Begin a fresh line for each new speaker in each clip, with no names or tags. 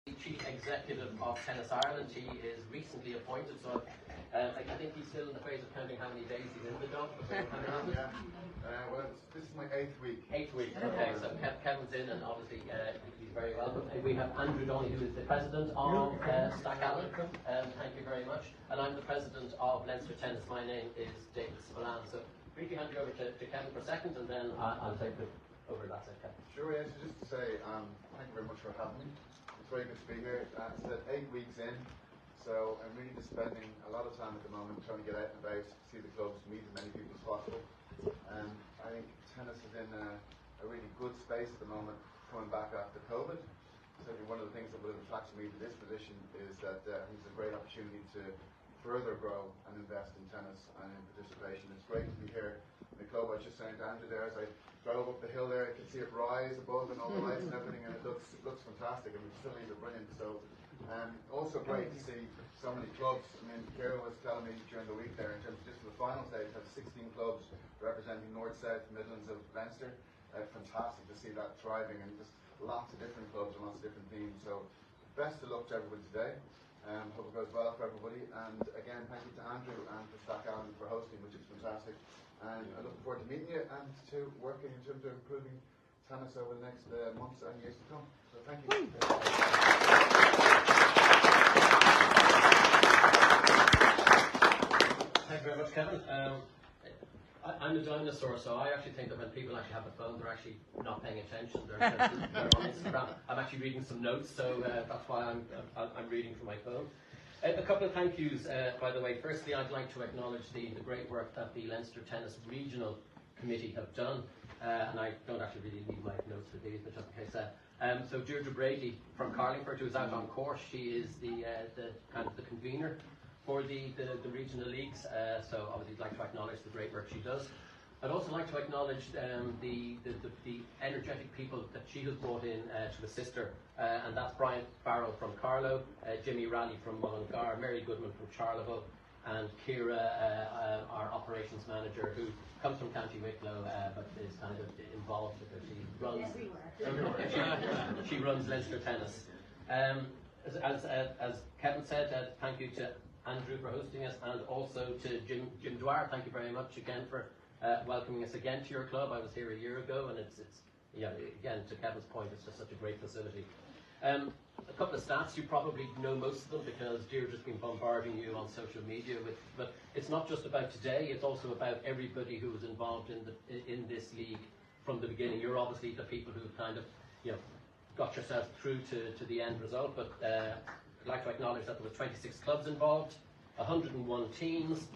Chief Executive of Tennis Ireland. He is recently appointed, so I think he's still in the phase of counting how many days he's in the job.
Well, this is my 8th week.
8th week, okay, so Kevin's in and obviously he's very welcome. We have Andrew Downey, who is the president of Stackallen. Thank you very much. And I'm the president of Leinster Tennis. My name is David Spallan. So briefly hand you over to Kevin for a second and then I'll take it over. That's it, Kevin.
Sure, yes, just to say thank you very much for having me. It's very good to be here. It's 8 weeks in, so I'm really just spending a lot of time at the moment trying to get out and about, see the clubs, meet as many people as possible. I think tennis is in a really good space at the moment, coming back after COVID. Certainly one of the things that would have attracted me to this position is that I think it's a great opportunity to further grow and invest in tennis and in participation. It's great to be here in the club. I was just saying to Andrew there, as I drove up the hill there, I could see it rise above and all the lights and everything, and it looks fantastic, and the facilities are brilliant. So also great to see so many clubs. I mean, Ciara was telling me during the week there, in terms of just the final stage, had 16 clubs representing North, South, Midlands of Leinster. Fantastic to see that thriving, and just lots of different clubs and lots of different teams. So best of luck to everybody today. Hope it goes well for everybody. And again, thank you to Andrew and to Stackallen for hosting, which is fantastic. And I look forward to meeting you and to working in terms of improving tennis over the next months and years to come. So thank you.
Thank you very much, Kevin. I'm a dinosaur, so I actually think that when people actually have a phone, they're actually not paying attention. They're on Instagram. I'm actually reading some notes, so that's why I'm reading from my phone. A couple of thank yous, by the way. Firstly, I'd like to acknowledge the great work that the Leinster Tennis Regional Committee have done. And I don't actually really need my notes for these, but just in case. So Deirdre Brady from Carrickmacross, who's out on course, she is the kind of the convener for the regional leagues, so obviously I'd like to acknowledge the great work she does. I'd also like to acknowledge the energetic people that she has brought in to assist her, and that's Brian Farrell from Carlow, Jimmy Raleigh from Mullingar, Mary Goodman from Charleville, and Ciara, our operations manager, who comes from County Wicklow, but is kind of involved because she runs Leinster Tennis. As Kevin said, thank you to Andrew for hosting us, and also to Jim Dwyer. Thank you very much again for welcoming us again to your club. I was here a year ago, and it's again, to Kevin's point, it's just such a great facility. A couple of stats, you probably know most of them because Deirdre's been bombarding you on social media with, but it's not just about today, it's also about everybody who was involved in this league from the beginning. You're obviously the people who've kind of got yourselves through to the end result, but I'd like to acknowledge that there were 26 clubs involved, 101 teams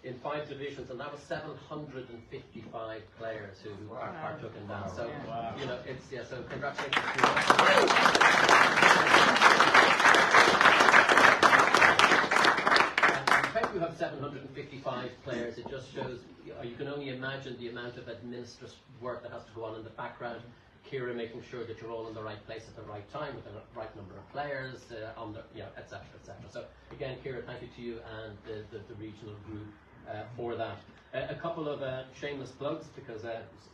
in 5 divisions, and that was 755 players who partook in that. So, it's so congratulations to you. The fact you have 755 players, it just shows, you can only imagine the amount of administrative work that has to go on in the background. Ciara making sure that you're all in the right place at the right time with the right number of players, etc., etc. So again, Ciara, thank you to you and the regional group for that. A couple of shameless plugs, because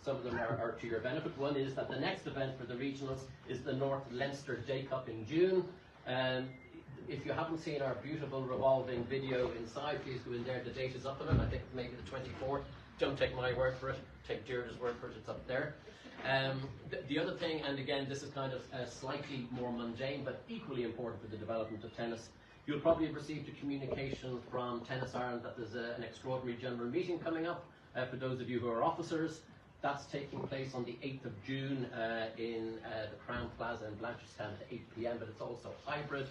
some of them are to your benefit. One is that the next event for the regionals is the North Leinster Day Cup in June. If you haven't seen our beautiful revolving video inside, please go in there. The date is up on it. I think maybe the 24th. Don't take my word for it. Take Deirdre's word for it. It's up there. The other thing, and again this is kind of slightly more mundane but equally important for the development of tennis, you'll probably have received a communication from Tennis Ireland that there's an extraordinary general meeting coming up for those of you who are officers. That's taking place on the 8th of June in the Crown Plaza in Blanchardstown at 8 p.m, but it's also hybrid.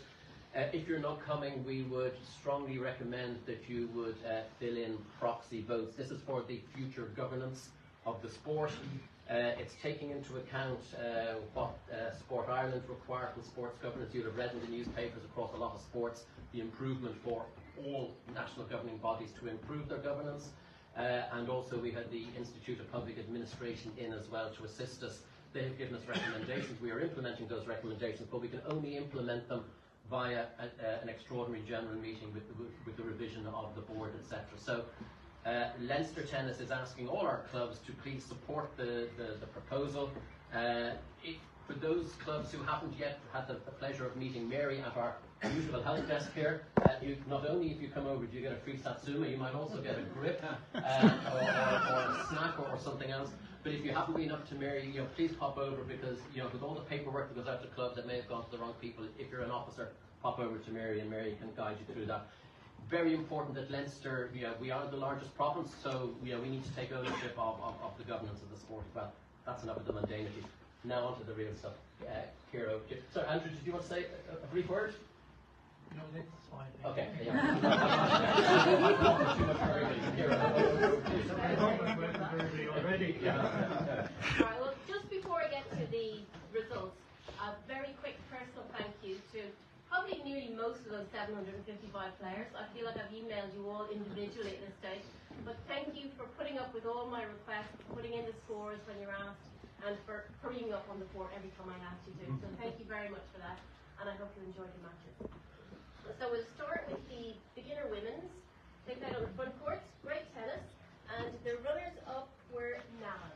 If you're not coming, we would strongly recommend that you would fill in proxy votes. This is for the future governance of the sport. It's taking into account what Sport Ireland require from sports governance. You'll have read in the newspapers across a lot of sports the improvement for all national governing bodies to improve their governance. And also we had the Institute of Public Administration in as well to assist us. They have given us recommendations. We are implementing those recommendations, but we can only implement them via an extraordinary general meeting with the revision of the board, etc. So Leinster Tennis is asking all our clubs to please support the proposal. For those clubs who haven't yet had the pleasure of meeting Mary at our usual help desk here, you, not only if you come over do you get a free satsuma, you might also get a grip or a snack or something else. But if you haven't been up to Mary, please pop over, because with all the paperwork that goes out to clubs that may have gone to the wrong people, if you're an officer, pop over to Mary and Mary can guide you through that. Very important that Leinster, we are the largest province, so we need to take ownership of the governance of the sport. Well, that's enough of the mundanity. Now on to the real stuff. Ciara, so Andrew, did you want to say a brief word?
No, that's fine.
Okay.
Already.
Alright, well, just before I get to the results, a very quick personal thank you to probably nearly most of those 755 players. I feel like I've emailed you all individually at this stage, but thank you for putting up with all my requests, putting in the scores when you're asked, and for hurrying up on the court every time I asked you to. So thank you very much for that, and I hope you enjoyed the matches. So we'll start with the beginner women's. Take that on the front court, great tennis, and the runners up were Navan.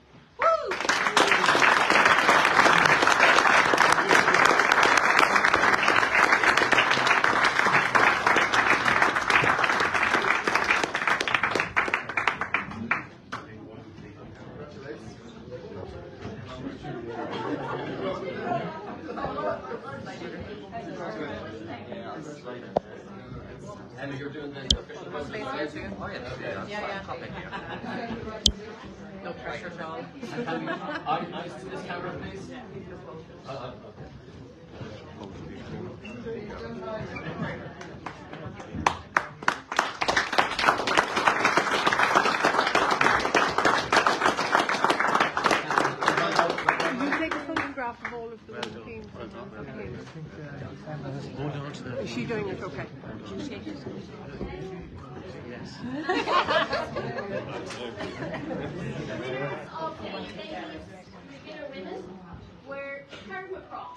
Emma, you're doing the official posters.
Oh, yeah. No pressure at all.
And can we eyes to this camera, please? Okay.
Of all of the teams. Is she doing it okay?
Winners of the beginner women were Carrickmacross.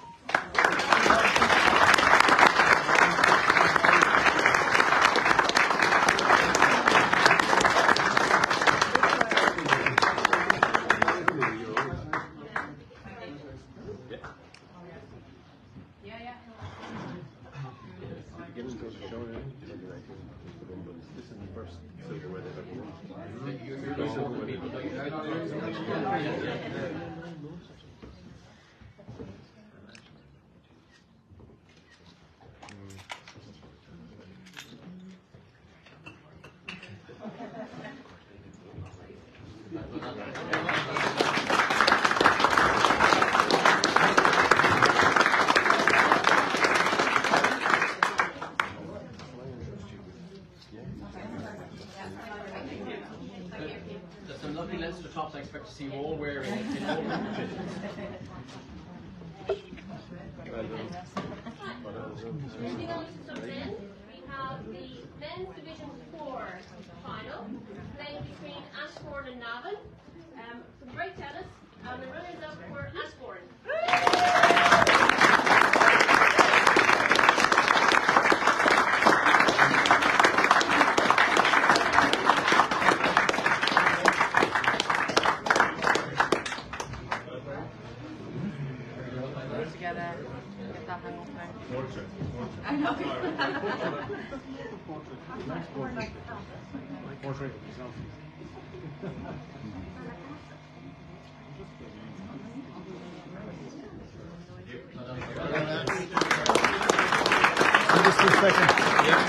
There's some lovely Leinster tops I expect to see you all wearing in all competitions. Moving on to some men, we have the men's Division 4 final, playing between Ashbourne and Navan. Some great tennis, and the runners up were Ashbourne.
Together, get that hang open.
I know.
Just a second. Yeah.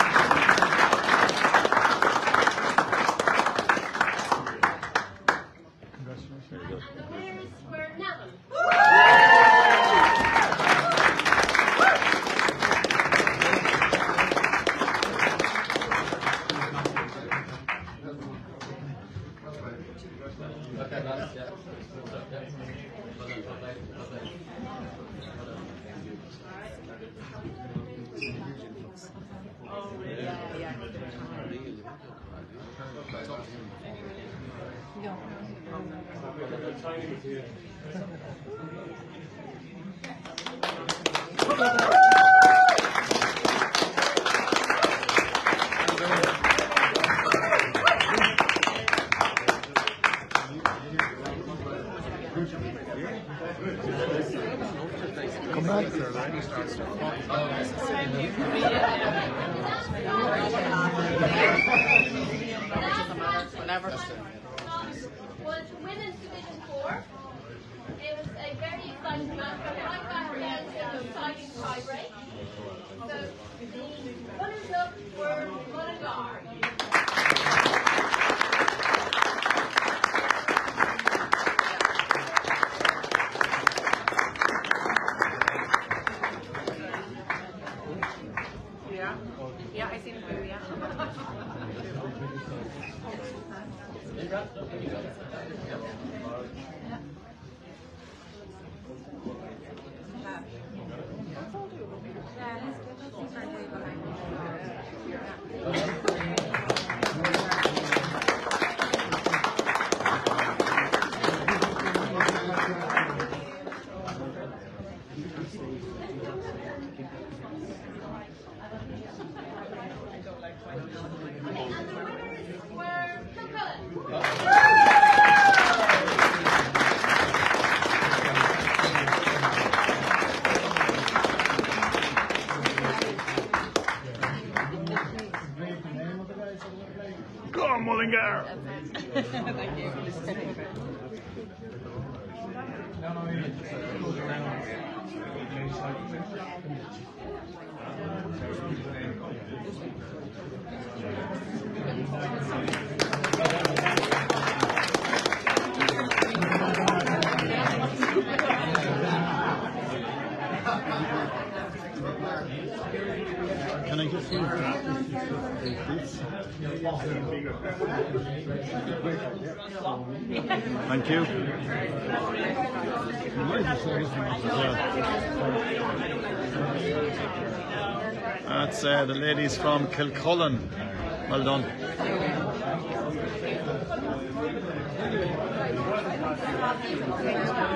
And the winners were Navan.
Okay, that's, yeah.
Whatever.
Was Women's Division 4. It was a very exciting match, but right back down to an exciting tie-break. So the runners-up were Mullingar.
Yeah, I seen it, yeah.
And the winners were Kilcullen.
Go on, Mullingar!
Thank you.
Can I just use this? Thank you. That's the ladies from Kilcullen. Well done.